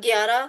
11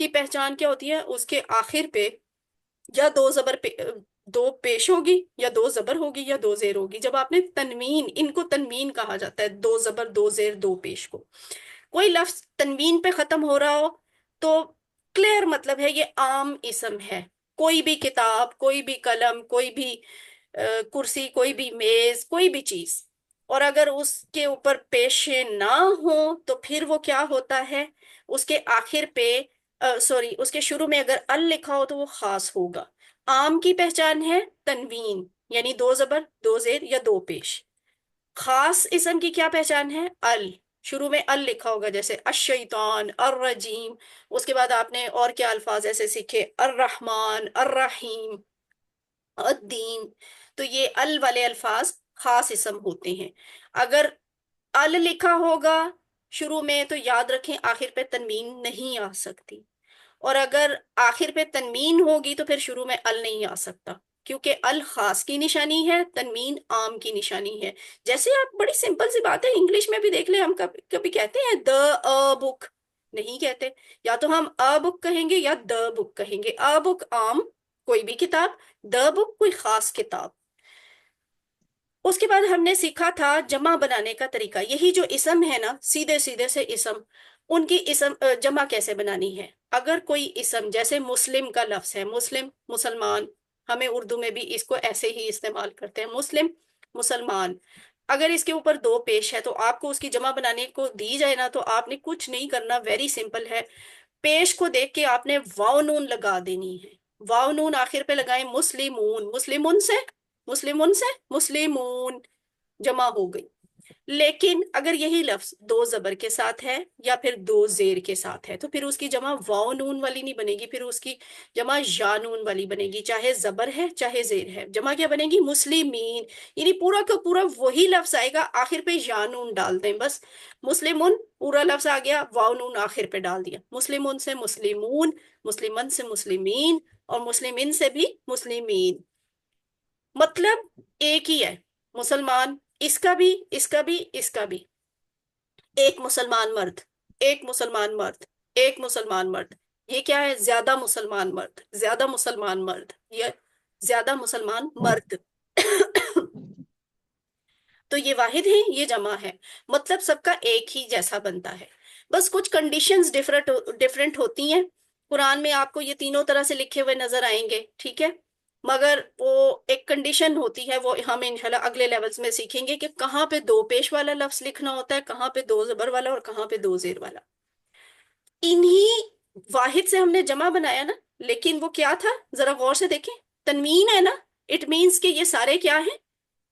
کی پہچان کیا ہوتی ہے؟ اس کے آخر پہ یا دو پیش ہوگی، یا دو زبر ہوگی، یا دو زیر ہوگی. جب آپ نے تنوین، ان کو تنوین کہا جاتا ہے، دو زبر دو زیر دو پیش کو. کوئی لفظ تنوین پہ ختم ہو رہا ہو تو کلیئر مطلب ہے یہ عام اسم ہے. کوئی بھی کتاب، کوئی بھی قلم، کوئی بھی کرسی، کوئی بھی میز، کوئی بھی چیز. اور اگر اس کے اوپر پیشے نہ ہو تو پھر وہ کیا ہوتا ہے؟ اس کے آخر پہ سوری، اس کے شروع میں اگر ال لکھا ہو تو وہ خاص ہوگا. عام کی پہچان ہے تنوین، یعنی دو زبر دو زیر یا دو پیش. خاص اسم کی کیا پہچان ہے؟ ال. شروع میں ال لکھا ہوگا، جیسے الشیطان، الرجیم. اس کے بعد آپ نے اور کیا الفاظ ایسے سیکھے؟ الرحمن، الرحیم، الدین. تو یہ ال والے الفاظ خاص اسم ہوتے ہیں. اگر ال لکھا ہوگا شروع میں تو یاد رکھیں آخر پہ تنوین نہیں آ سکتی. اور اگر آخر پہ تنوین ہوگی تو پھر شروع میں ال نہیں آ سکتا، کیونکہ ال خاص کی نشانی ہے، تنوین عام کی نشانی ہے. جیسے آپ، بڑی سمپل سی بات ہے، انگلش میں بھی دیکھ لیں، ہم کبھی کہتے ہیں the بک؟ نہیں کہتے. یا تو ہم بک کہیں گے یا the بک کہیں گے. بک عام کوئی بھی کتاب، the بک کوئی خاص کتاب. اس کے بعد ہم نے سیکھا تھا جمع بنانے کا طریقہ. یہی جو اسم ہے نا، سیدھے سیدھے سے اسم، ان کی اسم جمع کیسے بنانی ہے. اگر کوئی اسم، جیسے مسلم کا لفظ ہے، مسلم مسلمان، ہمیں اردو میں بھی اس کو ایسے ہی استعمال کرتے ہیں، مسلم مسلمان. اگر اس کے اوپر دو پیش ہے تو آپ کو اس کی جمع بنانے کو دی جائے نا، تو آپ نے کچھ نہیں کرنا، ویری سمپل ہے. پیش کو دیکھ کے آپ نے واو نون لگا دینی ہے. واو نون آخر پہ لگائیں. مسلمون، مسلمون سے مسلمون جمع ہو گئی. لیکن اگر یہی لفظ دو زبر کے ساتھ ہے یا پھر دو زیر کے ساتھ ہے تو پھر اس کی جمع واو نون والی نہیں بنے گی، پھر اس کی جمع یا نون والی بنے گی. چاہے زبر ہے چاہے زیر ہے، جمع کیا بنے گی؟ مسلمین. یعنی پورا کا پورا وہی لفظ آئے گا، آخر پہ یا نون ڈال دیں بس. مسلمون پورا لفظ آ گیا، واو نون آخر پہ ڈال دیا. مسلمون سے مسلمون، مسلمن سے مسلمین، اور مسلمین سے بھی مسلمین. مطلب ایک ہی ہے. مسلمان، اس کا بھی، اس کا بھی، اس کا بھی. ایک مسلمان مرد، ایک مسلمان مرد، ایک مسلمان مرد. یہ کیا ہے؟ زیادہ مسلمان مرد، زیادہ مسلمان مرد، یہ زیادہ مسلمان مرد. تو یہ واحد ہے، یہ جمع ہے. مطلب سب کا ایک ہی جیسا بنتا ہے، بس کچھ کنڈیشنز ڈفرنٹ ہوتی ہیں. قرآن میں آپ کو یہ تینوں طرح سے لکھے ہوئے نظر آئیں گے، ٹھیک ہے، مگر وہ ایک کنڈیشن ہوتی ہے، وہ ہم انشاءاللہ اگلے لیولز میں سیکھیں گے کہ کہاں پہ دو پیش والا لفظ لکھنا ہوتا ہے، کہاں پہ دو زبر والا، اور کہاں پہ دو زیر والا. انہی واحد سے ہم نے جمع بنایا نا، لیکن وہ کیا تھا؟ ذرا غور سے دیکھیں. تنوین ہے نا، اٹ مینس کہ یہ سارے کیا ہیں؟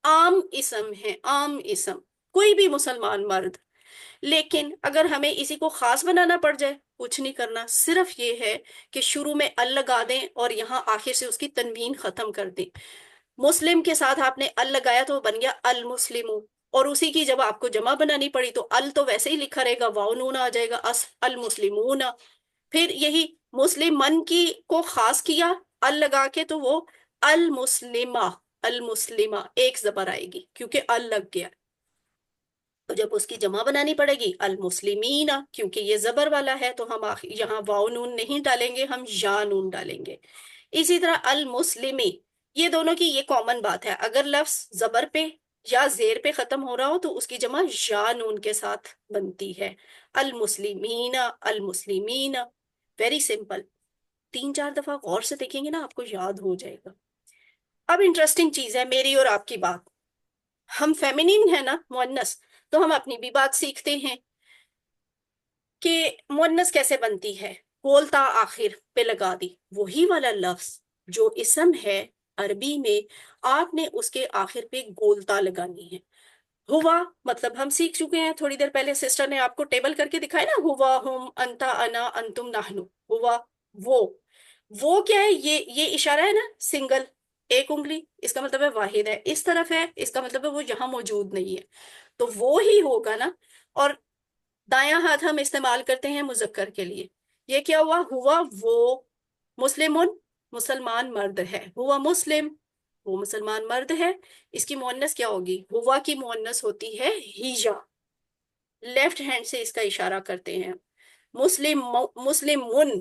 عام اسم ہے، عام اسم، کوئی بھی مسلمان مرد. لیکن اگر ہمیں اسی کو خاص بنانا پڑ جائے، کچھ نہیں کرنا، صرف یہ ہے کہ شروع میں ال لگا دیں اور یہاں آخر سے اس کی تنوین ختم کر دیں. مسلم کے ساتھ آپ نے ال لگایا تو بن گیا المسلم، اور اسی کی جب آپ کو جمع بنانی پڑی تو ال تو ویسے ہی لکھا رہے گا، واو نون آ جائے گا، المسلمون. پھر یہی مسلمن کی کو خاص کیا ال لگا کے تو وہ المسلمہ، المسلمہ ایک زبر آئے گی کیونکہ ال لگ گیا. تو جب اس کی جمع بنانی پڑے گی المسلمین، کیونکہ یہ زبر والا ہے تو ہم یہاں واو نون نہیں ڈالیں گے، ہم یا نون ڈالیں گے. اسی طرح المسلمی، یہ دونوں کی یہ کامن بات ہے، اگر لفظ زبر پہ یا زیر پہ ختم ہو رہا ہو تو اس کی جمع یا نون کے ساتھ بنتی ہے. المسلمین، المسلمین، ویری سمپل. 3 4 دفعہ غور سے دیکھیں گے نا، آپ کو یاد ہو جائے گا. اب انٹرسٹنگ چیز ہے میری اور آپ کی بات. ہم فیمینین ہے نا، مؤنث، تو ہم اپنی بھی بات سیکھتے ہیں کہ مؤنث کیسے بنتی ہے. بولتا آخر پہ لگا دی، وہی والا لفظ جو اسم ہے عربی میں، آپ نے اس کے آخر پہ گولتا لگانی ہے. ہوا مطلب ہم سیکھ چکے ہیں، تھوڑی دیر پہلے سسٹر نے آپ کو ٹیبل کر کے دکھایا نا، ہوا، ہم، انتا، انا، انتم، نحنو. ہوا وہ کیا ہے؟ یہ اشارہ ہے نا، سنگل، ایک انگلی، اس کا مطلب ہے واحد ہے. اس طرف ہے، اس کا مطلب ہے وہ یہاں موجود نہیں ہے، تو وہ ہی ہوگا نا. اور دایاں ہاتھ ہم استعمال کرتے ہیں مذکر کے لیے. یہ کیا ہوا؟ ہوا وہ. مسلمن مسلمان مرد ہے، ہوا مسلم، وہ مسلمان مرد ہے. اس کی مؤنث کیا ہوگی؟ ہوا کی مؤنث ہوتی ہے ہیجا. لیفٹ ہینڈ سے اس کا اشارہ کرتے ہیں. مسلم، مسلمن،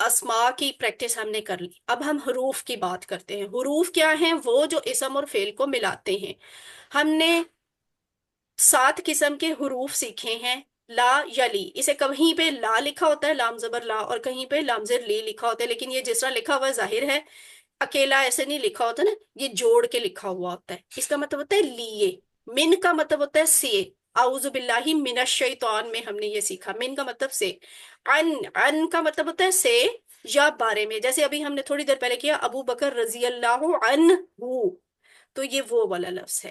اسما کی پریکٹس ہم نے کر لی، اب ہم حروف کی بات کرتے ہیں۔ حروف کیا ہیں؟ وہ جو اسم اور فعل کو ملاتے ہیں۔ ہم نے 7 قسم کے حروف سیکھے ہیں۔ لا یا لی، اسے کہیں پہ لا لکھا ہوتا ہے، لام زبر لا، اور کہیں پہ لام زبر لی لکھا ہوتا ہے، لیکن یہ جس طرح لکھا ہوا ہے ظاہر ہے اکیلا ایسے نہیں لکھا ہوتا نا، یہ جوڑ کے لکھا ہوا ہوتا ہے۔ اس کا مطلب ہوتا ہے لیے، من کا مطلب ہوتا ہے سے، اعوذ باللہ من الشیطان میں ہم نے یہ سیکھا، من کا مطلب سے، ان کا مطلب ہوتا ہے سے یا بارے میں، جیسے ابھی ہم نے تھوڑی دیر پہلے کیا ابو بکر رضی اللہ عنہ، تو یہ وہ والا لفظ ہے۔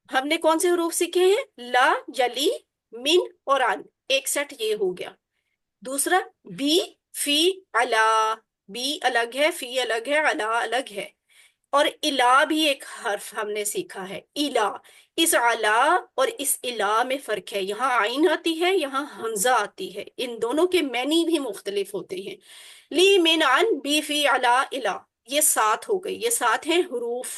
ہم نے کون سے حروف سیکھے ہیں؟ لا، یلی، من اور ان، ایک سیٹ یہ ہو گیا۔ دوسرا بی، فی، علا، بی الگ ہے، فی الگ ہے، علا الگ ہے۔ اور الا بھی ایک حرف ہم نے سیکھا ہے، الا۔ اس علا اور اس الا میں فرق ہے، یہاں عین آتی ہے، یہاں حمزہ آتی ہے، ان دونوں کے معنی بھی مختلف ہوتے ہیں۔ لی، من، عن، بی، فی، علا، الا، یہ 7 ہو گئی، یہ 7 ہیں حروف۔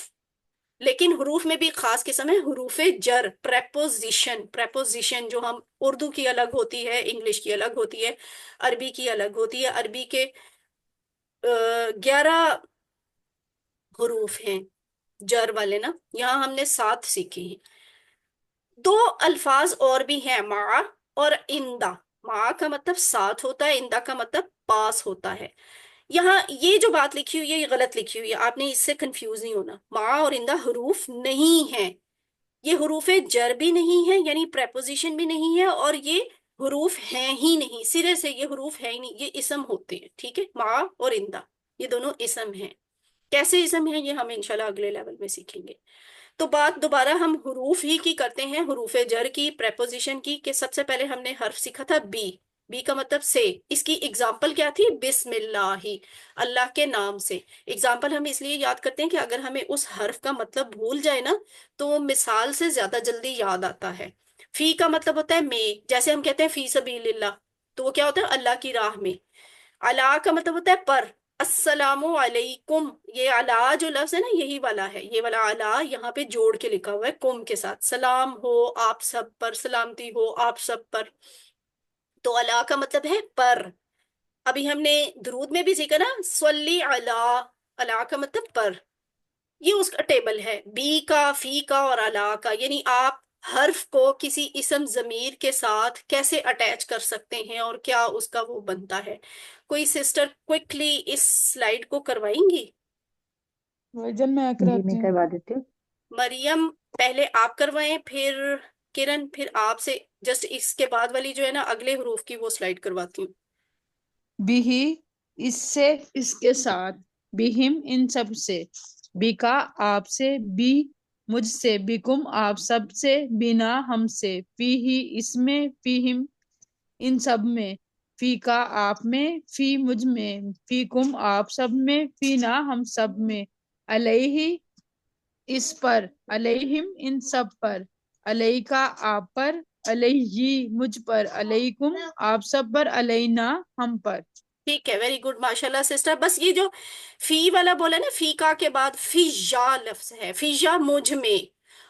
لیکن حروف میں بھی خاص قسم ہے حروف جر، پریپوزیشن، پریپوزیشن جو ہم اردو کی الگ ہوتی ہے، انگلش کی الگ ہوتی ہے، عربی کی الگ ہوتی ہے۔ عربی کے 11 حروف ہیں جر والے نا، یہاں ہم نے 7 سیکھے ہیں۔ 2 الفاظ اور بھی ہیں، مع اور اندہ۔ مع کا مطلب ساتھ ہوتا ہے، اندہ کا مطلب پاس ہوتا ہے۔ یہاں یہ جو بات لکھی ہوئی ہے یہ غلط لکھی ہوئی ہے، آپ نے اس سے کنفیوز نہیں ہونا، مع اور اندہ حروف نہیں ہیں، یہ حروف جر بھی نہیں ہے، یعنی پریپوزیشن بھی نہیں ہے، اور یہ حروف ہیں ہی نہیں، سرے سے یہ حروف ہے ہی نہیں، یہ اسم ہوتے ہیں، ٹھیک ہے؟ مع اور اندہ یہ دونوں اسم ہیں۔ کیسے اسم ہیں یہ ہم انشاءاللہ اگلے لیول میں سیکھیں گے۔ تو بات دوبارہ ہم حروف ہی کی کرتے ہیں، حروف جر کی، پریپوزیشن کی، کہ سب سے پہلے ہم نے حرف سیکھا تھا بی، بی کا مطلب سے، اس کی اگزامپل کیا تھی؟ بسم اللہ، اللہ کے نام سے۔ اگزامپل ہم اس لیے یاد کرتے ہیں کہ اگر ہمیں اس حرف کا مطلب بھول جائے نا تو وہ مثال سے زیادہ جلدی یاد آتا ہے۔ فی کا مطلب ہوتا ہے میں، جیسے ہم کہتے ہیں فی سبیل اللہ، تو وہ کیا ہوتا ہے؟ اللہ کی راہ میں۔ علا کا مطلب ہوتا ہے پر، السلام علیکم، یہ علا جو لفظ ہے نا یہی والا ہے، یہ والا علا یہاں پہ جوڑ کے لکھا ہوا ہے کم کے ساتھ، سلام ہو آپ سب پر، سلامتی ہو آپ سب پر، تو علا کا مطلب ہے پر۔ ابھی ہم نے درود میں بھی سیکھا نا، صلی علا، علا کا مطلب پر، یہ اس کا ٹیبل ہے، بی کا، فی کا اور علا کا، یعنی آپ حرف کو کسی اسم ضمیر کے ساتھ کیسے اٹیچ کر سکتے ہیں اور کیا اس کا وہ بنتا ہے۔ کوئی سسٹر کوئکلی اس سلائیڈ کو کروائیں گی؟ بھائی جان میں جی میں کراتی ہوں۔ کروا دیتی ہوں۔ مریم پہلے آپ کروائیں، پھر کرن، پھر آپ سے جسٹ اس کے بعد والی جو ہے نا اگلے حروف کی وہ سلائیڈ کرواتی ہوں۔ بھی، اس سے، اس کے ساتھ، بہم، ان سب سے، بیکا، آپ سے، بی، مجھ سے، بیکم، آپ سب سے، بنا، ہم سے، فی ہی، اس میں، فیہم، ان سب میں، فی کا، آپ میں، فی، مجھ میں، فی کم، آپ سب میں، فی نا، ہم سب میں، علیہ، اس پر، علیہم، ان سب پر، علیکا، آپ پر، علیہ، مجھ پر، علیکم، آپ سب پر، علینا، ہم پر۔ ٹھیک ہے، ویری گڈ، ماشاء اللہ سسٹر۔ بس یہ جو فی والا بولا نا، فی کا کے بعد فی یا لفظ ہے، فی یا مجھ میں،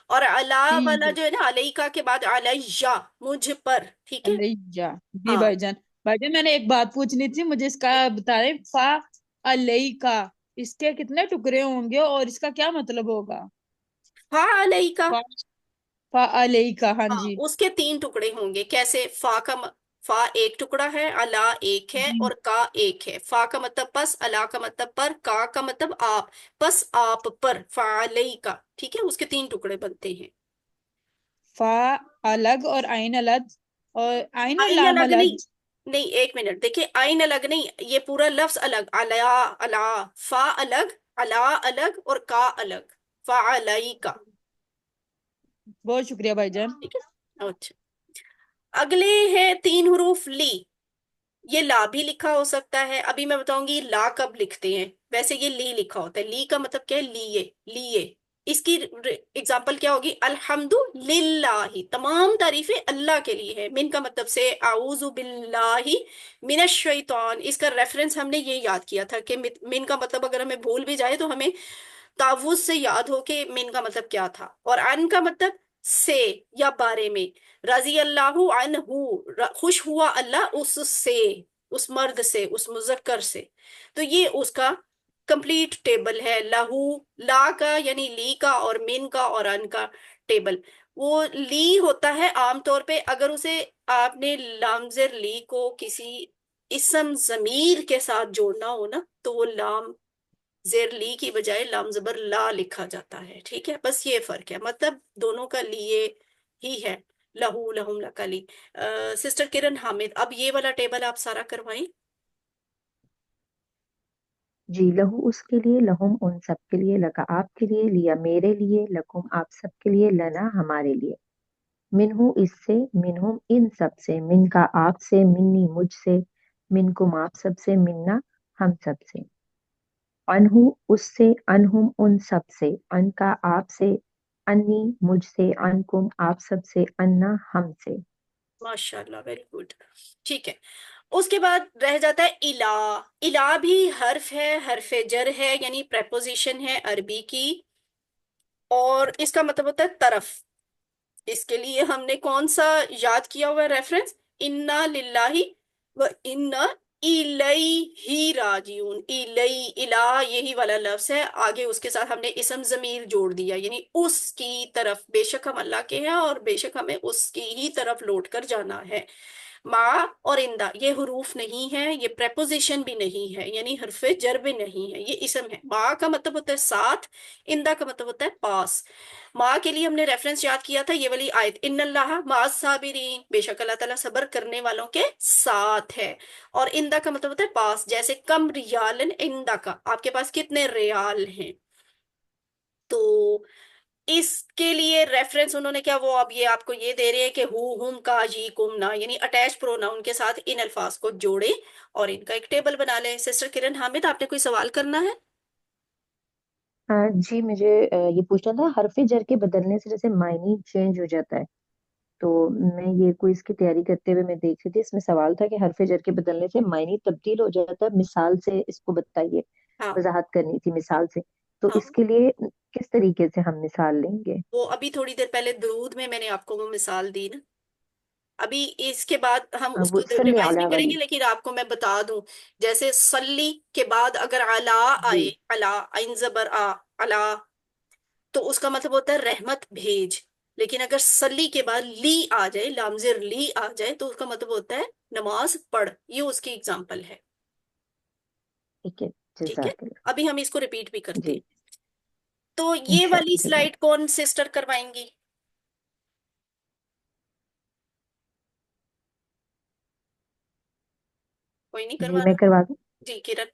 اور علا فی والا جو ہے نا علیکا کے بعد علیہ، مجھ پر، ٹھیک ہے؟ علیہ، جی ہاں، بھائی جان۔ بھائی جان میں نے ایک بات پوچھنی تھی، مجھے اس کا بتا رہے، فا، علیکا، اس کے کتنے ٹکڑے ہوں گے اور اس کا کیا مطلب ہوگا؟ ہاں علیکا، فا، فا علیکا، ہاں ہاں جی اس کے 3 ٹکڑے ہوں گے، کیسے؟ فا ایک ٹکڑا ہے، علا ایک ہے، جی۔ اور کا ایک ہے۔ فا کا مطلب پس، علا کا مطلب پر، کا مطلب آپ، پس آپ پر، فعلیکا، ٹھیک ہے؟ اس کے 3 ٹکڑے بنتے ہیں۔ فا الگ اور آئین الگ، اور آئین اور آئین لام الگ الگ۔ نہیں، نہیں ایک منٹ دیکھیں، آئین الگ نہیں، یہ پورا لفظ الگ، علا، علا، فا الگ، علا الگ، اور کا الگ، فعلیکا، بہت شکریہ بھائی جان۔ ٹھیک ہے؟ اچھا، اگلے ہے 3 حروف لی، یہ لا بھی لکھا ہو سکتا ہے، ابھی میں بتاؤں گی لا کب لکھتے ہیں، ویسے یہ لی لکھا ہوتا ہے، لی کا مطلب کیا ہے؟ لیے، لیے، اس کی اگزامپل کیا ہوگی؟ الحمد للہ، تمام تعریفیں اللہ کے لیے ہے، من کا مطلب سے، اعوذ باللہ من الشیطان، اس کا ریفرنس ہم نے یہ یاد کیا تھا کہ من کا مطلب اگر ہمیں بھول بھی جائے تو ہمیں تعوذ سے یاد ہو کہ من کا مطلب کیا تھا، اور ان کا مطلب سے یا بارے میں، رضی اللہ عنہ، خوش ہوا اللہ اس سے، اس مرد سے، اس مذکر سے. تو یہ اس کا کمپلیٹ ٹیبل ہے. لہو، لا کا یعنی لی کا، اور من کا اور ان کا ٹیبل. وہ لی ہوتا ہے عام طور پہ اگر اسے آپ نے لامزر لی کو کسی اسم ضمیر کے ساتھ جوڑنا ہو نا، تو وہ لام زیر لی کی بجائے لام زبر لا لکھا جاتا ہے. ٹھیک ہے، بس یہ فرق ہے، مطلب دونوں کا لیے ہی ہے. لہو، لہم، لکلی. سسٹر کرن حامد، اب یہ والا ٹیبل آپ سارا کروائیں. جی، لہو اس کے لیے، لہم ان سب کے لیے، لگا آپ کے لیے، لیا میرے لیے، لکم آپ سب کے لیے، لنا ہمارے لیے. منہو اس سے، منہم ان سب سے، من کا آپ سے، منی مجھ سے، منکم آپ سب سے، منا ہم سب سے. انہو اس سے، انہم ان سب سے، ان کا آپ سے، انی مجھ سے، انکم آپ سب سے، انا ہم سے. ماشاء اللہ، ویری گڈ. ٹھیک ہے، اس کے بعد رہ جاتا ہے الا. الا بھی حرف ہے، حرف جر ہے، یعنی پریپوزیشن ہے عربی کی، اور اس کا مطلب ہوتا ہے طرف. اس کے لیے ہم نے کون سا یاد کیا ہوا ریفرنس؟ انا للہ و انا الیہ راجعون. الی، الہ یہی والا لفظ ہے، آگے اس کے ساتھ ہم نے اسم ضمیر جوڑ دیا، یعنی اس کی طرف. بے شک ہم اللہ کے ہیں اور بے شک ہمیں اس کی ہی طرف لوٹ کر جانا ہے. ما اور اندہ یہ حروف نہیں ہے، یہ پریپوزیشن بھی نہیں ہے، یعنی حرف جر بھی نہیں ہے، یہ اسم ہے. ما کا مطلب ہوتا ہے ساتھ، اندہ کا مطلب ہوتا ہے پاس. ماں کے لیے ہم نے ریفرنس یاد کیا تھا یہ والی آیت، ان اللہ مع الصابرین، بے شک اللہ تعالیٰ صبر کرنے والوں کے ساتھ ہے. اور اندہ کا مطلب ہوتا ہے پاس، جیسے کم ریالن اندہ کا، آپ کے پاس کتنے ریال ہیں. تو اس کے لیے ریفرنس انہوں نے کیا، وہ اب یہ آپ کو یہ دے رہے ہیں کہ ہو، ہم کا، جی، کم، نا، یعنی اٹیچ پروناؤن کے ساتھ ان الفاظ کو جوڑے اور ان کا ایک ٹیبل بنا لیں. سسٹر کرن حامد، آپ نے کوئی سوال کرنا ہے؟ جی، مجھے یہ پوچھنا تھا، حرف جر کے بدلنے سے جیسے معنی چینج ہو جاتا ہے، تو میں یہ کوئز کی تیاری کرتے ہوئے میں دیکھ رہی تھی، اس میں سوال تھا کہ حرف جر کے بدلنے سے معنی تبدیل ہو جاتا ہے، مثال سے اس کو بتائیے. ہاں. وضاحت کرنی تھی مثال سے، تو ہاں، اس کے لیے کس طریقے سے ہم مثال لیں گے؟ وہ ابھی تھوڑی دیر پہلے درود میں نے آپ کو وہ مثال دی نا. ابھی اس کے بعد ہم اس وہ کو صلی ریوائز علی نہیں کریں والی. گے، لیکن آپ کو میں بتا دوں. جیسے سلی کے بعد اگر علا جی، آئے، علا عین زبر آ، علا، تو اس کا مطلب ہوتا ہے رحمت بھیج. لیکن اگر سلی کے بعد لی آ جائے، لامزر لی آ جائے، تو اس کا مطلب ہوتا ہے نماز پڑھ. یہ اس کی اگزامپل ہے. ٹھیک ہے. ٹھیک ہے، جزاک اللہ. ابھی ہم اس کو ریپیٹ بھی کرتے جی، ہیں. تو یہ والی انشاءاللہ جزاک. سلائڈ کون سسٹر کروائیں گی؟ کوئی نہیں جی، کروا میں رہا؟ کروا دوں. جی کرن.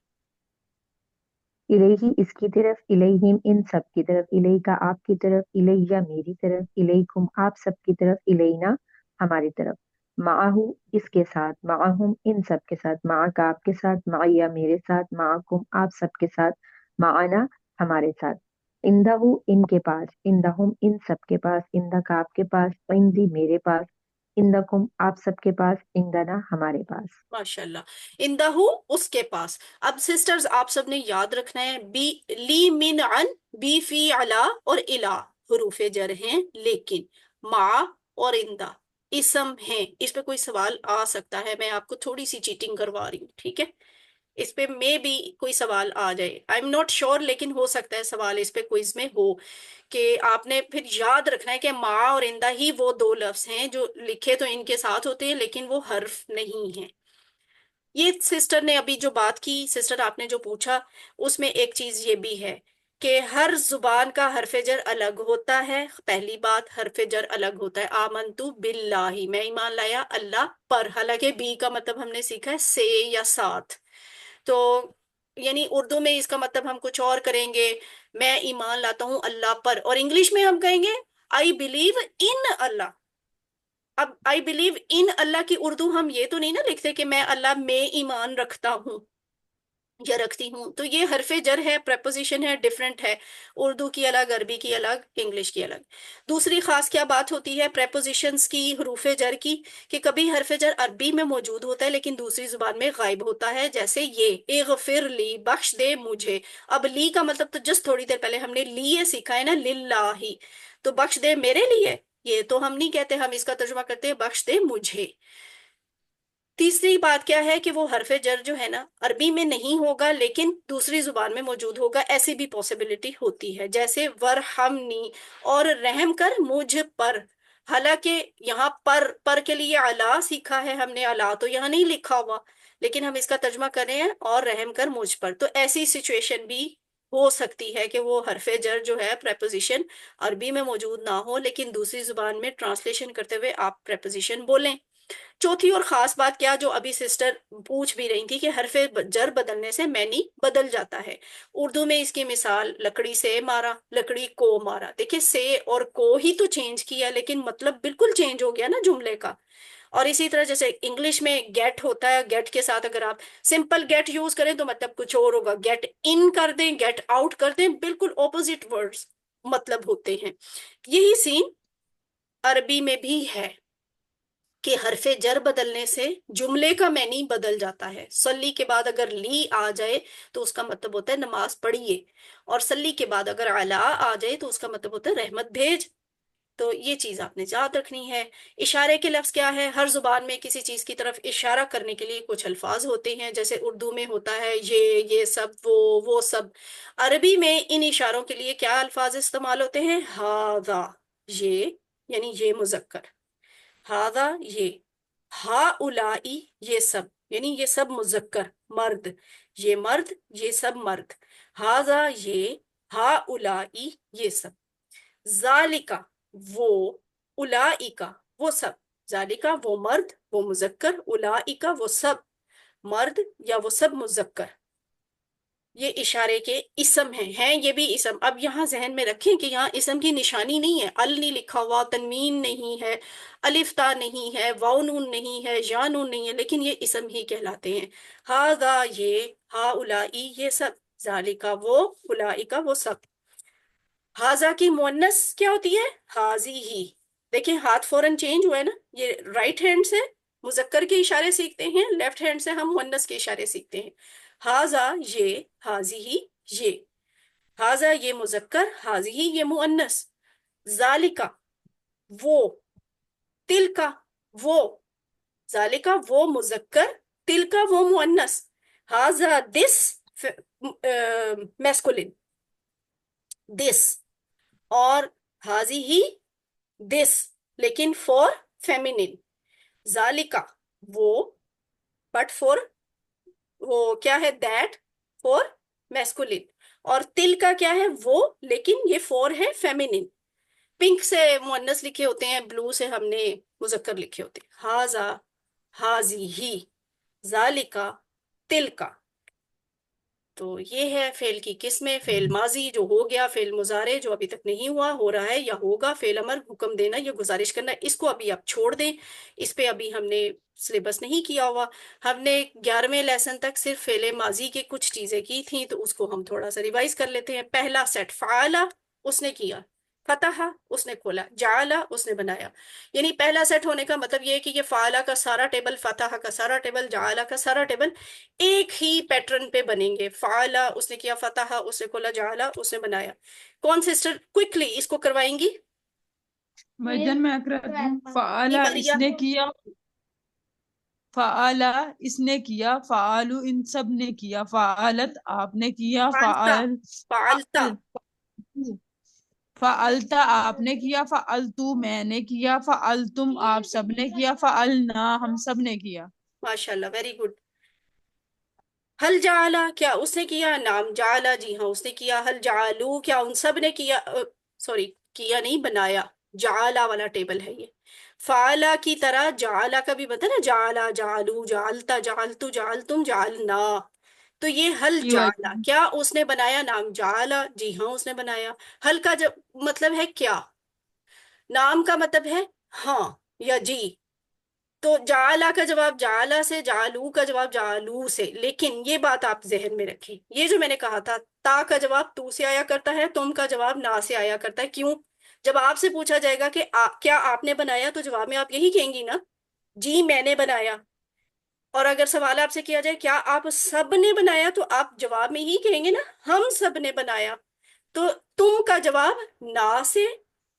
الیہی اس کی طرف، الیہم ان سب کی طرف، الیہ کا آپ کی طرف، الیہ میری طرف، الیکم آپ سب کی طرف، الینا ہماری طرف. معہو اس کے ساتھ، معہم ان سب کے ساتھ، مع کا آپ کے ساتھ، معیہ میرے ساتھ، معکم آپ سب کے ساتھ، معنا ہمارے ساتھ. اندہو ان کے پاس، اندہم ان سب کے پاس، اندہ کا آپ کے پاس، عندی میرے پاس، اندکم آپ سب کے پاس، اندنا ہمارے پاس. ماشاء اللہ. اندہو اس کے پاس. اب سسٹرز آپ سب نے یاد رکھنا ہے، بی لی من عن، بی فی علا اور الا حروف جر ہیں، لیکن ما اور اندہ اسم ہیں. اس پہ کوئی سوال آ سکتا ہے، میں آپ کو تھوڑی سی چیٹنگ کروا رہی ہوں. ٹھیک ہے، اس پہ میں بھی کوئی سوال آ جائے، آئی ایم ناٹ شیور، لیکن ہو سکتا ہے سوال اس پہ کوئز میں ہو. کہ آپ نے پھر یاد رکھنا ہے کہ ما اور اندہ ہی وہ دو لفظ ہیں جو لکھے تو ان کے ساتھ ہوتے ہیں لیکن وہ حرف نہیں ہیں. یہ سسٹر نے ابھی جو بات کی، سسٹر آپ نے جو پوچھا، اس میں ایک چیز یہ بھی ہے کہ ہر زبان کا حرف جر الگ ہوتا ہے. پہلی بات، حرف جر الگ ہوتا ہے. آمنتو باللہ، میں ایمان لایا اللہ پر، حالانکہ بی کا مطلب ہم نے سیکھا ہے سے یا ساتھ. تو یعنی اردو میں اس کا مطلب ہم کچھ اور کریں گے، میں ایمان لاتا ہوں اللہ پر، اور انگلش میں ہم کہیں گے آئی بلیو ان اللہ. اب آئی بلیو ان اللہ کی اردو ہم یہ تو نہیں نا لکھتے کہ میں اللہ میں ایمان رکھتا ہوں یا رکھتی ہوں. تو یہ حرف جر ہے، پریپوزیشن ہے، ڈفرنٹ ہے. اردو کی الگ، عربی کی الگ، انگلش کی الگ. دوسری خاص کیا بات ہوتی ہے پریپوزیشنز کی، حروف جر کی، کہ کبھی حرف جر عربی میں موجود ہوتا ہے لیکن دوسری زبان میں غائب ہوتا ہے. جیسے یہ اغفر لی، بخش دے مجھے. اب لی کا مطلب تو جسٹ تھوڑی دیر پہلے ہم نے لیے سیکھا ہے نا، للہ، تو بخش دے میرے لیے، یہ تو ہم نہیں کہتے، ہم اس کا ترجمہ کرتے ہیں بخش دے مجھے. تیسری بات کیا ہے کہ وہ حرف جر جو ہے نا عربی میں نہیں ہوگا لیکن دوسری زبان میں موجود ہوگا، ایسی بھی پاسبلٹی ہوتی ہے، جیسے ورحمنی، اور رحم کر مجھ پر۔ حالانکہ یہاں پر کے لیے الا سیکھا ہے ہم نے، الا تو یہاں نہیں لکھا ہوا، لیکن ہم اس کا ترجمہ کر رہے ہیں اور رحم کر مجھ پر، تو ایسی سچویشن بھی ہو سکتی ہے کہ وہ حرف جر جو ہے پریپوزیشن عربی میں موجود نہ ہو لیکن دوسری زبان میں ٹرانسلیشن کرتے ہوئے آپ پریپوزیشن بولیں۔ چوتھی اور خاص بات کیا جو ابھی سسٹر پوچھ بھی رہی تھی کہ حرف جر بدلنے سے معنی بدل جاتا ہے۔ اردو میں اس کی مثال لکڑی سے مارا، لکڑی کو مارا، دیکھیں سے اور کو ہی تو چینج کیا لیکن مطلب بالکل چینج ہو گیا نا جملے کا۔ اور اسی طرح جیسے انگلش میں گیٹ ہوتا ہے، گیٹ کے ساتھ اگر آپ سمپل گیٹ یوز کریں تو مطلب کچھ اور ہوگا، گیٹ ان کر دیں، گیٹ آؤٹ کر دیں، بالکل اپوزٹ ورڈز مطلب ہوتے ہیں۔ یہی سین عربی میں بھی ہے کہ حرف جر بدلنے سے جملے کا معنی بدل جاتا ہے۔ صلی کے بعد اگر لی آ جائے تو اس کا مطلب ہوتا ہے نماز پڑھیے، اور صلی کے بعد اگر علا آ جائے تو اس کا مطلب ہوتا ہے رحمت بھیج۔ تو یہ چیز آپ نے یاد رکھنی ہے۔ اشارے کے لفظ کیا ہے؟ ہر زبان میں کسی چیز کی طرف اشارہ کرنے کے لیے کچھ الفاظ ہوتے ہیں، جیسے اردو میں ہوتا ہے یہ سب، وہ سب۔ عربی میں ان اشاروں کے لیے کیا الفاظ استعمال ہوتے ہیں؟ ہاذا، یہ، یعنی یہ مذکر، ہاذا یہ، ہا الائی یہ سب، یعنی یہ سب مذکر مرد، یہ مرد، یہ سب مرد، ہاذا یہ، ہا الائی یہ سب، ذالکا وہ، اولائکا وہ سب، ذالکا وہ مرد وہ مذکر، اولائکا وہ سب مرد یا وہ سب مذکر۔ یہ اشارے کے اسم ہیں یہ بھی اسم۔ اب یہاں ذہن میں رکھیں کہ یہاں اسم کی نشانی نہیں ہے، ال نہیں لکھا ہوا، تنوین نہیں ہے، الف تا نہیں ہے، واو نون نہیں ہے، یا نون نہیں ہے، لیکن یہ اسم ہی کہلاتے ہیں۔ ہاذا یہ، ہا الائی یہ سب، ذالکا وہ، اولائکا وہ سب۔ ہاذا کی مؤنث کیا ہوتی ہے؟ حاضی ہی۔ دیکھیں ہاتھ فوراً چینج ہوا ہے نا، یہ رائٹ ہینڈ سے مذکر کے اشارے سیکھتے ہیں، لیفٹ ہینڈ سے ہم مؤنث کے اشارے سیکھتے ہیں۔ ہاذا یہ، حاضی ہی یہ، ہاذا یہ مذکر، حاضی ہی یہ مؤنث، ذالکا وہ، تلکا وہ، ذالکا وہ مذکر، تلکا وہ مؤنث، ہاذا دس میسکولن، دس، اور حاضی ہی دس لیکن فور فیمینن، ذالکا وہ، بٹ فور وہ کیا ہے دیٹ، فور میسکولن، اور تل کا کیا ہے وہ، لیکن یہ فور ہے فیمینن۔ پنک سے مؤنث لکھے ہوتے ہیں، بلو سے ہم نے مذکر لکھے ہوتے ہیں۔ ہاذا، حاضی ہی، ذالکا، تل کا۔ تو یہ ہے فعل کی قسمیں، فعل ماضی جو ہو گیا، فعل مضارع جو ابھی تک نہیں ہوا، ہو رہا ہے یا ہوگا، فعل امر حکم دینا یا گزارش کرنا، اس کو ابھی آپ چھوڑ دیں، اس پہ ابھی ہم نے سلیبس نہیں کیا ہوا۔ ہم نے 11ویں لیسن تک صرف فعل ماضی کے کچھ چیزیں کی تھیں، تو اس کو ہم تھوڑا سا ریوائز کر لیتے ہیں۔ پہلا سیٹ فعلا، اس نے کیا، فتح اس نے کھولا، جعلا اس نے بنایا، یعنی پہلا سیٹ ہونے کا مطلب یہ ہے کہ یہ فعلا کا سارا ٹیبل، فتح کا سارا ٹیبل، جعلا کا سارا ٹیبل ایک ہی پیٹرن پہ بنیں گے۔ فعلا اس نے کیا، فتح اس نے کھولا، جعلا اس نے بنایا۔ کون سسٹر کوئکلی اس کو کروائیں گی؟ میدان میں اقرأ دوں، جی فعلا اس مریم، نے کیا، فعلا اس نے کیا، فعالو ان سب نے کیا، فعالت آپ نے کیا، فعلتا، فعلتا، فعلتا آپ نے کیا، فعلتو میں نے کیا، فعلتم آپ سب نے کیا، فعلنا ہم سب نے کیا۔ ماشاءاللہ ویری گڈ۔ حل جعلا کیا اس نے کیا؟ نام جعلا جی ہاں اس نے کیا۔ حل جعلو کیا ان سب نے کیا؟ سوری کیا نہیں، بنایا، جعلا والا ٹیبل ہے یہ۔ فعلا کی طرح جعلا کا بھی بتا نا، جعلا، جعلو، جعلتا، جعلتو، جعلتم، جعلنا، تو یہ حل جی جعلا بھائی، کیا اس نے بنایا؟ نام جعلا جی ہاں اس نے بنایا۔ حل کا جب مطلب ہے کیا، نام کا مطلب ہے ہاں یا جی، تو جعلا کا جواب جعلا سے، جعلو کا جواب جعلو سے، لیکن یہ بات آپ ذہن میں رکھیں، یہ جو میں نے کہا تھا تا کا جواب تو سے آیا کرتا ہے، تم کا جواب نا سے آیا کرتا ہے۔ کیوں؟ جب آپ سے پوچھا جائے گا کہ کیا آپ نے بنایا، تو جواب میں آپ یہی کہیں گی نا، جی میں نے بنایا۔ اور اگر سوال آپ سے کیا جائے کیا آپ سب نے بنایا، تو آپ جواب میں ہی کہیں گے نا، ہم سب نے بنایا۔ تو تم کا جواب نا سے،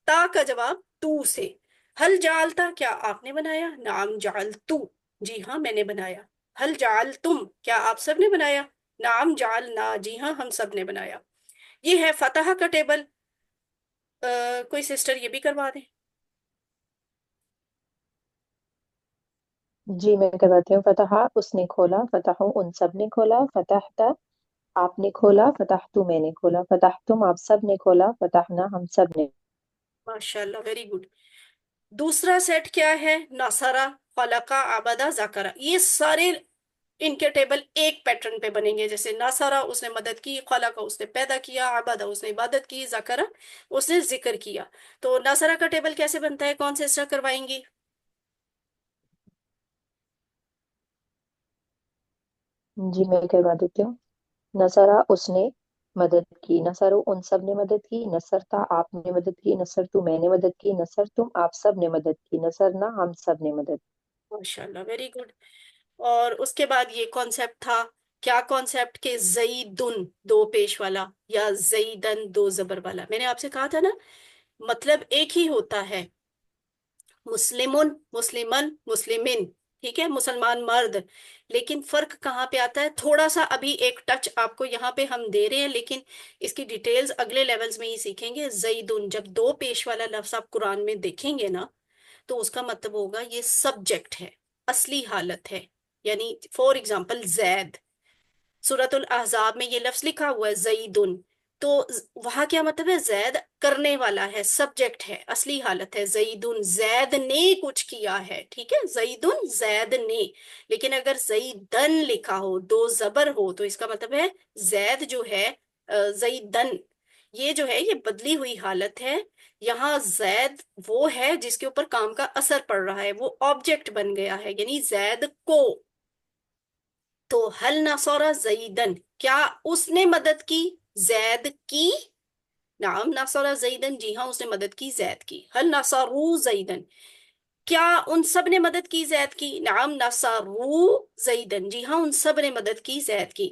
تا کا جواب تو سے۔ حل جعلتا کیا آپ نے بنایا؟ نعم جعلتو جی ہاں میں نے بنایا. حل جعل تم، کیا آپ سب نے بنایا؟ نعم جعلنا، جی ہاں ہم سب نے بنایا. یہ ہے فتح کا ٹیبل. کوئی سسٹر یہ بھی کروا دیں. جی میں کرواتی ہوں. فتح اس نے کھولا، فتح ان سب نے کھولا، فتحت آپ نے کھولا، فتحت میں نے کھولا، فتحتم آپ سب نے کھولا، فتحنا ہم سب نے. ماشاء اللہ ویری گڈ. دوسرا سیٹ کیا ہے؟ نصرہ، خلقہ، عبدہ، ذکرہ. یہ سارے ان کے ٹیبل ایک پیٹرن پہ بنیں گے. جیسے نصرہ اس نے مدد کی، خلقہ اس نے پیدا کیا، عبدہ اس نے عبادت کی، ذکرہ اس نے ذکر کیا. تو نصرہ کا ٹیبل کیسے بنتا ہے؟ کون سے سٹر کروائیں گی؟ جی میں کروا دیتی ہوں. نصرہ اس نے مدد کی، نصرو ان سب نے مدد کی، نصرتا آپ نے مدد کی، نصرتو میں نے مدد کی، نصرتم آپ سب نے مدد کی، نصرنا ہم سب نے مدد کی. ماشاء اللہ ویری گڈ. اور اس کے بعد یہ کانسیپٹ تھا. کیا کانسیپٹ؟ کہ زیدن دو پیش والا یا زیدن دو زبر والا. میں نے آپ سے کہا تھا نا مطلب ایک ہی ہوتا ہے. مسلمن، مسلمن، مسلمن. ٹھیک ہے، مسلمان مرد. لیکن فرق کہاں پہ آتا ہے؟ تھوڑا سا ابھی ایک ٹچ آپ کو یہاں پہ ہم دے رہے ہیں، لیکن اس کی ڈیٹیلز اگلے لیولز میں ہی سیکھیں گے. زیدن جب دو پیش والا لفظ آپ قرآن میں دیکھیں گے نا تو اس کا مطلب ہوگا یہ سبجیکٹ ہے، اصلی حالت ہے. یعنی فور ایگزامپل زید، سورت الاحزاب میں یہ لفظ لکھا ہوا ہے زیدن. تو وہاں کیا مطلب ہے؟ زید کرنے والا ہے، سبجیکٹ ہے، اصلی حالت ہے. زیدن زید نے کچھ کیا ہے. ٹھیک ہے، زیدن زید نے. لیکن اگر زیدن لکھا ہو، دو زبر ہو، تو اس کا مطلب ہے زید جو ہے زیدن یہ جو ہے یہ بدلی ہوئی حالت ہے. یہاں زید وہ ہے جس کے اوپر کام کا اثر پڑ رہا ہے، وہ آبجیکٹ بن گیا ہے، یعنی زید کو. تو حل نصر زیدن، کیا اس نے مدد کی زید کی؟ نعم نصر زیدن، جی ہاں اس نے مدد کی زید کی. حل نصروا زیدن، کیا ان سب نے مدد کی زید کی؟ نعم نصروا زیدن، جی ہاں ان سب نے مدد کی زید کی.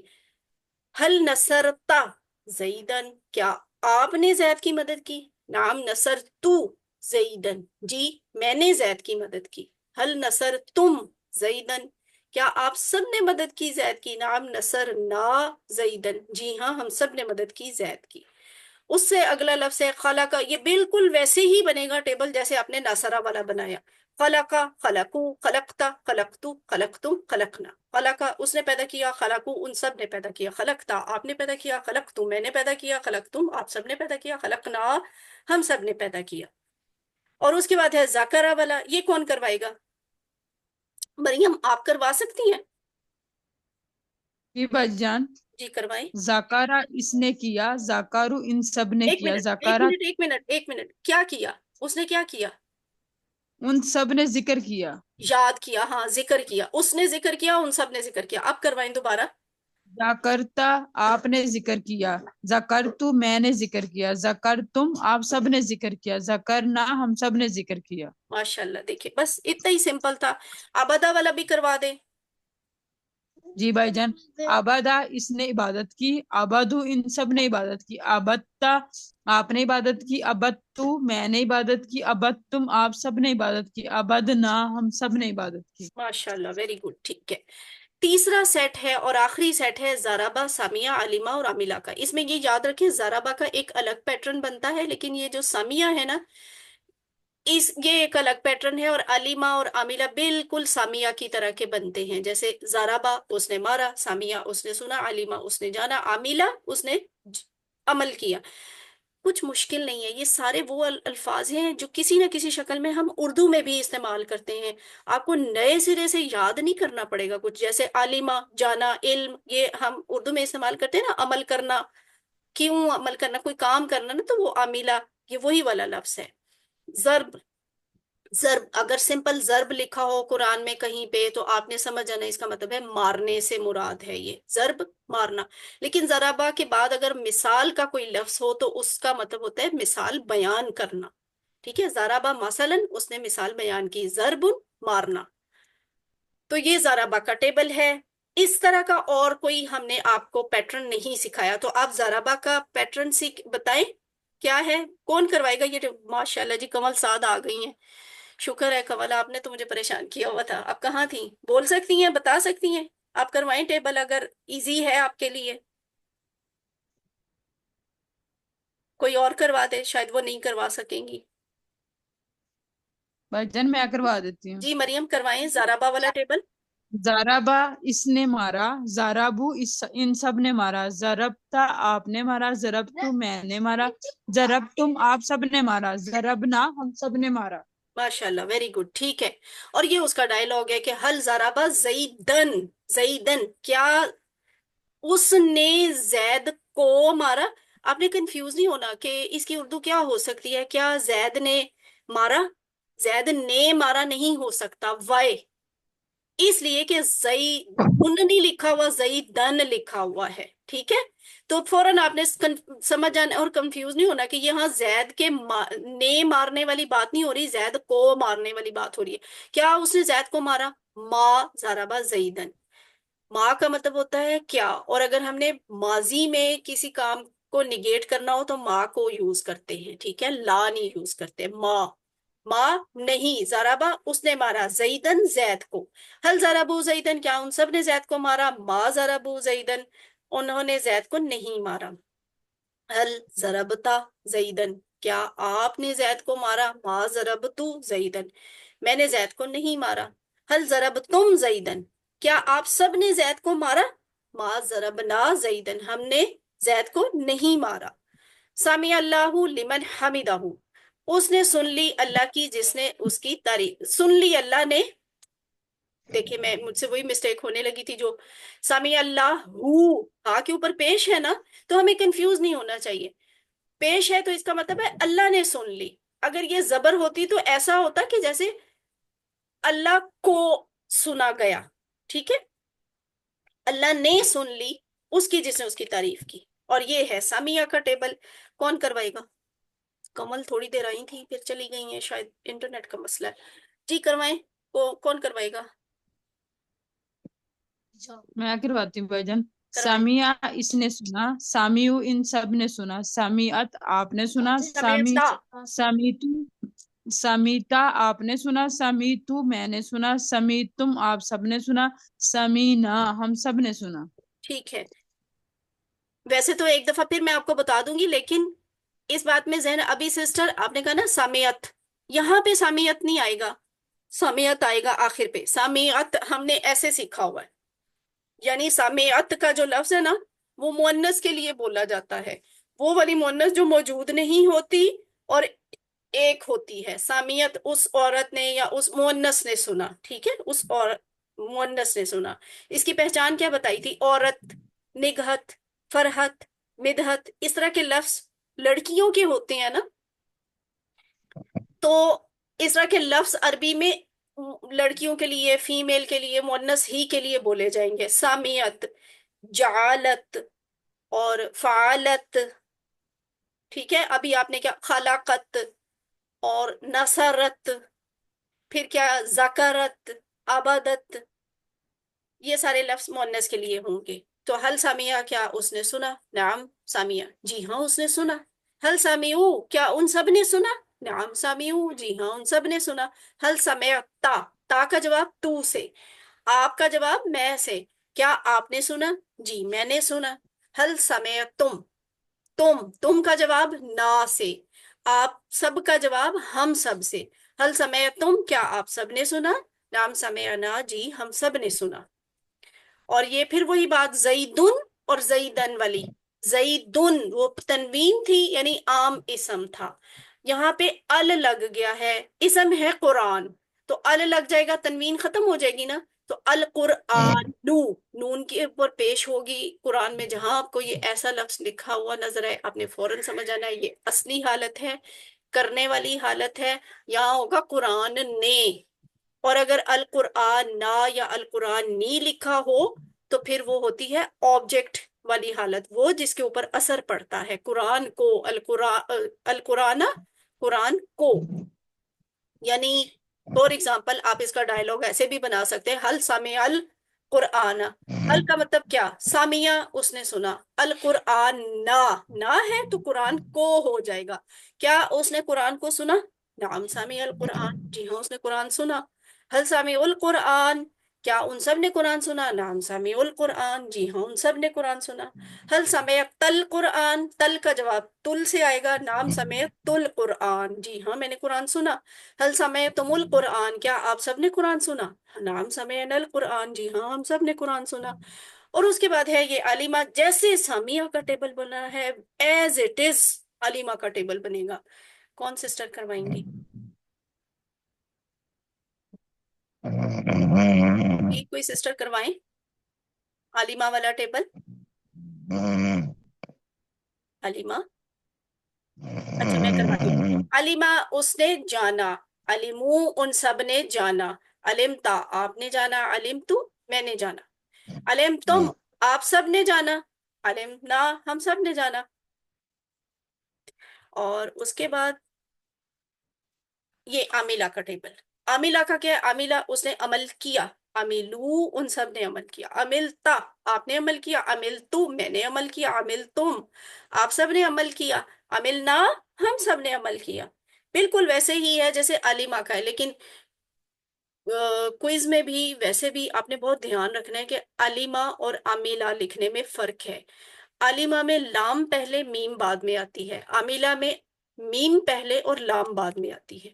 حل نصرتا زیدن، کیا آپ نے زید کی مدد کی؟ نعم نصرتو زیدن، جی میں نے زید کی مدد کی. حل نصرتم زیدن، کیا آپ سب نے مدد کی زید کی؟ نعم نصرنا زیدن، جی ہاں ہم سب نے مدد کی زید کی. اس سے اگلا لفظ ہے خلقہ. یہ بالکل ویسے ہی بنے گا ٹیبل جیسے آپ نے ناصرہ والا بنایا. خلقہ، خلقو، خلقتا، خلقتو، خلقتم، خلقنا. خلقہ اس نے پیدا کیا، خلقو ان سب نے پیدا کیا، خلقتا آپ نے پیدا کیا، خلقتو میں نے پیدا کیا، خلقتم آپ سب نے پیدا کیا، خلقنا ہم سب نے پیدا کیا. اور اس کے بعد ہے ذکرہ والا. یہ کون کروائے گا؟ مریم آپ کروا سکتی ہیں؟ جی بھائی جان. جی کروائیں. زاکارہ اس نے کیا، زاکارو ان سب نے ایک کیا، منٹ ایک زاکارہ منٹ ایک منٹ ایک منٹ، کیا کیا؟ اس نے کیا کیا؟ ان سب نے ذکر کیا. یاد کیا، ہاں ذکر کیا. اس نے ذکر کیا، ان سب نے ذکر کیا. اب کروائیں دوبارہ. زاکرتا آپ نے ذکر کیا، زکرتو میں نے ذکر کیا، زکرتم آپ سب نے ذکر کیا، زکرنا ہم سب نے ذکر کیا. ماشاء اللہ دیکھیں بس اتنا ہی سمپل تھا. آبادہ والا بھی کروا دیں. جی بھائی جان. آبادا اس نے عبادت کی، آبادو ان سب نے عبادت کی، آبادتا آپ نے عبادت کی، ابدتو میں نے عبادت کی، ابدتم آپ سب نے عبادت کی، ابدنا ہم سب نے عبادت کی. ماشاء اللہ ویری گڈ. ٹھیک ہے، تیسرا سیٹ ہے اور آخری سیٹ ہے زارابا، سامیہ، علیمہ اور عاملہ کا. اس میں یہ یاد رکھیں زارابا کا ایک الگ پیٹرن بنتا ہے، لیکن یہ جو سامیہ ہے نا یہ ایک الگ پیٹرن ہے. اور علیمہ اور عاملہ بالکل سامیہ کی طرح کے بنتے ہیں. جیسے زارابا اس نے مارا، سامیہ اس نے سنا، علیمہ اس نے جانا، عاملہ اس نے عمل کیا. کچھ مشکل نہیں ہے، یہ سارے وہ الفاظ ہیں جو کسی نہ کسی شکل میں ہم اردو میں بھی استعمال کرتے ہیں. آپ کو نئے سرے سے یاد نہیں کرنا پڑے گا کچھ. جیسے عالمہ جانا، علم یہ ہم اردو میں استعمال کرتے ہیں نا. عمل کرنا، کیوں عمل کرنا؟ کوئی کام کرنا نا، تو وہ عاملہ یہ وہی والا لفظ ہے. ضرب، ضرب اگر سمپل ضرب لکھا ہو قرآن میں کہیں پہ تو آپ نے سمجھ جانا اس کا مطلب ہے مارنے سے مراد ہے یہ ضرب، مارنا. لیکن ضربہ کے بعد اگر مثال کا کوئی لفظ ہو تو اس کا مطلب ہوتا ہے مثال بیان کرنا. ٹھیک ہے، ضربہ مثلا اس نے مثال بیان کی، ضرب مارنا. تو یہ ضربہ کا ٹیبل ہے. اس طرح کا اور کوئی ہم نے آپ کو پیٹرن نہیں سکھایا، تو آپ ضربہ کا پیٹرن بتائیں کیا ہے. کون کروائے گا یہ؟ ماشاء اللہ جی کمل سعد آ گئی ہیں. شکر ہے کمل، آپ نے تو مجھے پریشان کیا ہوا تھا. آپ کہاں تھیں؟ بول سکتی ہیں، بتا سکتی ہیں. آپ کروائیں ٹیبل اگر ایزی ہے آپ کے لیے. کوئی اور کروا دے، شاید وہ نہیں کروا سکیں گی. بھائی جان میں کروا دیتی ہوں. جی مریم کروائیں زارابا والا ٹیبل. زارابا اس نے مارا، زارابو ان سب نے مارا، ضربتا آپ نے مارا، ضربتو میں نے مارا، ضرب تم آپ سب نے مارا، ضربنا ہم سب نے مارا. ماشاء اللہ، ویری گڈ، ٹھیک ہے. اور یہ اس کا ڈائلگ ہے کہ حل زارابا زیدن، زیدن کیا اس نے زید کو مارا. آپ نے کنفیوز نہیں ہونا کہ اس کی اردو کیا ہو سکتی ہے. کیا زید نے مارا؟ زید نے مارا نہیں ہو سکتا، وائے؟ اس لیے کہ زیدن نہیں لکھا ہوا، زیدن لکھا ہوا ہے. ٹھیک ہے، تو فوراً آپ نے سمجھ جانا اور کنفیوز نہیں ہونا کہ یہاں زید کے نے مارنے والی بات نہیں ہو رہی، زید کو مارنے والی بات ہو رہی ہے. کیا اس نے زید کو مارا؟ ما ضربا زیدن. ماں کا مطلب ہوتا ہے کیا، اور اگر ہم نے ماضی میں کسی کام کو نگیٹ کرنا ہو تو ماں کو یوز کرتے ہیں. ٹھیک ہے، لا نہیں یوز کرتے. ماں، ماں نہیں. ضربا اس نے مارا، زیدن زید کو. حل ضربو زیدن کیا ان سب نے زید کو مارا؟ ما ضربو زیدن انہوں نے زید کو نہیں مارا. حل ضربتا زیدن کیا آپ نے زید کو مارا؟ ما ضربتو زیدن میں نے زید کو نہیں مارا. حل ضربتم زیدن کیا آپ سب نے زید کو مارا؟ ما ضربنا زیدن ہم نے زید کو نہیں مارا. سمع اللہ لمن حمدہ اس نے سن لی اللہ کی جس نے اس کی تعریف. سن لی اللہ نے. دیکھیں میں مجھ سے وہی مسٹیک ہونے لگی تھی جو سمع اللہ ہا کے اوپر پیش ہے نا، تو ہمیں کنفیوز نہیں ہونا چاہیے. پیش ہے تو اس کا مطلب ہے اللہ نے سن لی. اگر یہ زبر ہوتی تو ایسا ہوتا کہ جیسے اللہ کو سنا گیا. ٹھیک ہے، اللہ نے سن لی اس کی جس نے اس کی تعریف کی. اور یہ ہے سامیہ کا ٹیبل. کون کروائے گا؟ کمل تھوڑی دیر آئی تھی پھر چلی گئی ہیں، شاید انٹرنیٹ کا مسئلہ ہے. جی کروائیں. کون کروائے گا؟ میں کرواتی ہوں بھائی جان. کروائیں. سامیہ اس نے سنا، سامیو ان سب نے سنا، سامیت آپ نے سنا، سمیتا. سامیتو سمیتا آپ نے سنا، سمیتو میں نے سنا، سمیتم آپ سب نے سنا، سمینا ہم سب نے سنا. ٹھیک ہے، ویسے تو ایک دفعہ پھر میں آپ کو بتا دوں گی، لیکن اس بات میں ذہن ابھی سسٹر آپ نے کہا نا سامیت، یہاں پہ سامیت نہیں آئے گا، سامیت آئے گا آخر پہ. سامیت ہم نے ایسے سیکھا ہوا ہے، یعنی سامیت کا جو لفظ ہے نا وہ مؤنث کے لیے بولا جاتا ہے، وہ والی مؤنث جو موجود نہیں ہوتی اور ایک ہوتی ہے. سامیت اس عورت نے یا اس مؤنث نے سنا. ٹھیک ہے، اس مؤنث نے سنا. اس کی پہچان کیا بتائی تھی؟ عورت، نگہت، فرحت، مدحت، اس طرح کے لفظ لڑکیوں کے ہوتے ہیں نا، تو اس طرح کے لفظ عربی میں لڑکیوں کے لیے، فیمیل کے لیے، مؤنث ہی کے لیے بولے جائیں گے. سامیت، جعالت اور فعالت. ٹھیک ہے، ابھی آپ نے کیا خلاقت اور نصرت، پھر کیا ذکرت، عبادت، یہ سارے لفظ مؤنث کے لیے ہوں گے. تو حل سامیہ کیا اس نے سنا؟ نعم سامیہ جی ہاں اس نے سنا. حل سامیو کیا ان سب نے سنا؟ نعم سامیو جی ہاں ان سب نے سنا. حل سمعتا تا کا جواب تو سے، آپ کا جواب میں سے. کیا آپ نے سنا؟ جی میں نے سنا. حل سمعتم تم کا جواب نا سے، آپ سب کا جواب ہم سب سے. حل سمعتم کیا آپ سب نے سنا؟ نعم سمعنا جی ہم سب نے سنا. اور یہ پھر وہی بات زیدن اور زیدن والی. زیدن وہ تنوین تھی یعنی عام اسم تھا، یہاں پہ ال لگ گیا ہے، اسم ہے قرآن، تو ال لگ جائے گا، تنوین ختم ہو جائے گی نا، تو القرآن نون کے اوپر پیش ہوگی. قرآن میں جہاں آپ کو یہ ایسا لفظ لکھا ہوا نظر آئے آپ نے فوراً سمجھ آنا ہے یہ اصلی حالت ہے، کرنے والی حالت ہے. یہاں ہوگا قرآن نے. اور اگر القرآن نا یا القرآن نی لکھا ہو تو پھر وہ ہوتی ہے آبجیکٹ والی حالت، وہ جس کے اوپر اثر پڑتا ہے. قرآن کو، القرآن قرآن کو. یعنی فور ایگزامپل آپ اس کا ڈائلوگ ایسے بھی بنا سکتے ہیں، حل سامع القرآن. حل کا مطلب کیا؟ سامیہ اس نے سنا، القرآن نا ہے تو قرآن کو ہو جائے گا. کیا اس نے قرآن کو سنا؟ نعم سامع القرآن، جی ہاں اس نے قرآن سنا. حل سامع القرآن، کیا ان سب نے قرآن سنا؟ نعم سامع القرآن، جی ہاں ان سب نے قرآن سنا. حل سمعت تل قرآن، تل کا جواب تل سے آئے گا. نعم سمعت تل قرآن، جی ہاں میں نے قرآن سنا. حل سمعتم القرآن، کیا آپ سب نے قرآن سنا؟ نعم سمعنا القرآن، جی ہاں ہم سب نے قرآن سنا. اور اس کے بعد ہے یہ علیمہ، جیسے سامیہ کا ٹیبل بنا ہے ایز اٹ از علیمہ کا ٹیبل بنے گا. کون سسٹر کروائیں گی؟ کوئی سسٹر کروائیں علیمہ والا ٹیبل. علیمہ، اچھا میں کرواتی ہوں. علیمہ اس نے جانا، علمو ان سب نے جانا، علمتا آپ نے جانا، علمتو میں نے جانا، علمتم آپ سب نے جانا، علمنا ہم سب نے جانا. اور اس کے بعد یہ عاملہ کا ٹیبل. عاملہ کا کیا ہے؟ عاملہ اس نے عمل کیا، عملو ان سب نے عمل کیا، عملتا آپ نے عمل کیا، عملتو میں نے عمل کیا، عملتم آپ سب نے عمل کیا، عملنا ہم سب نے عمل کیا. بالکل ویسے ہی ہے جیسے علیمہ کا ہے، لیکن کوئز میں بھی ویسے بھی آپ نے بہت دھیان رکھنا ہے کہ علیمہ اور عاملہ لکھنے میں فرق ہے. علیمہ میں لام پہلے میم بعد میں آتی ہے، عاملہ میں میم پہلے اور لام بعد میں آتی ہے.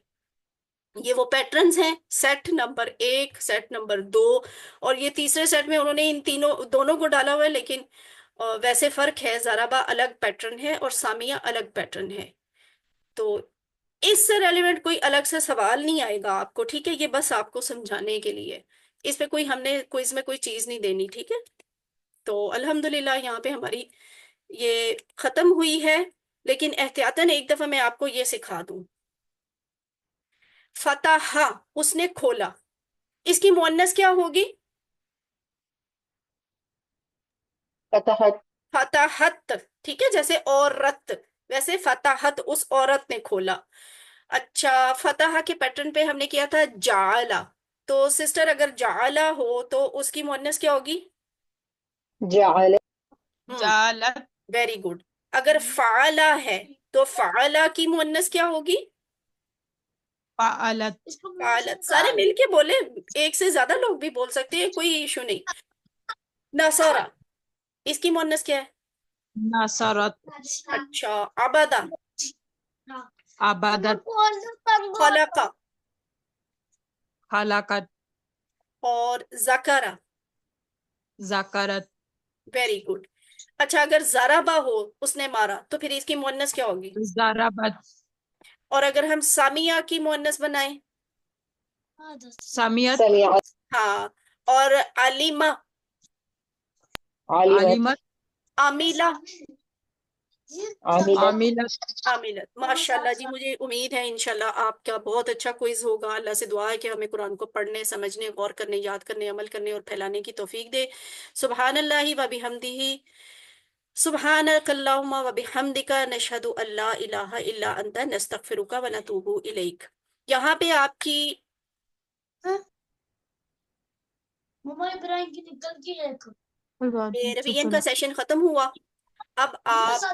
یہ وہ پیٹرنز ہیں، سیٹ نمبر 1 سیٹ نمبر 2 اور یہ تیسرے سیٹ میں انہوں نے ان تینوں دونوں کو ڈالا ہوا ہے، لیکن ویسے فرق ہے. ضربہ الگ پیٹرن ہے اور سامیہ الگ پیٹرن ہے. تو اس سے ریلیونٹ کوئی الگ سے سوال نہیں آئے گا آپ کو، ٹھیک ہے؟ یہ بس آپ کو سمجھانے کے لیے، اس پہ کوئی ہم نے کوئز میں کوئی چیز نہیں دینی، ٹھیک ہے؟ تو الحمدللہ یہاں پہ ہماری یہ ختم ہوئی ہے، لیکن احتیاطاً ایک دفعہ میں آپ کو یہ سکھا دوں. فتح اس نے کھولا، اس کی مؤنث کیا ہوگی؟ فتحت. فتحت، ٹھیک ہے؟ جیسے عورت، ویسے فتحت اس عورت نے کھولا. اچھا فتح کے پیٹرن پہ ہم نے کیا تھا جعلا، تو سسٹر اگر جعلا ہو تو اس کی مؤنث کیا ہوگی؟ جعل. جالت ویری گڈ. اگر فعلا ہے تو فعلا کی مؤنث کیا ہوگی؟ فعلت فعلت. سارے مل کے بولے، ایک سے زیادہ لوگ بھی بول سکتے ہیں، کوئی ایشو نہیں. نصارہ اس کی مؤنث کیا ہے؟ نصرت اچھا عبدہ. عبادت خلقہ خلقت اور ذکرہ. ذکرت ویری گڈ. اچھا اگر ضربہ ہو اس نے مارا تو پھر اس کی مؤنث کیا ہوگی؟ ضربت اور اگر ہم سامیہ کی مؤنث بنائیں؟ سمیت سمعت. ہاں. اور علیمہ، علمت. علیمت عاملہ، عاملت. عاملت عاملت. ماشاءاللہ جی، مجھے امید ہے انشاءاللہ آپ کا بہت اچھا کوئز ہوگا. اللہ سے دعا ہے کہ ہمیں قرآن کو پڑھنے، سمجھنے، غور کرنے، یاد کرنے، عمل کرنے اور پھیلانے کی توفیق دے. سبحان اللہ و بحمدہ، سبحانک اللہم و بحمدک، نشہد ان لا الہ الا انت، نستغفرک و نتوب الیک. یہاں پہ آپ کی کوئی بات نہیں روین شکر کا سیشن ختم ہوا. اب آپ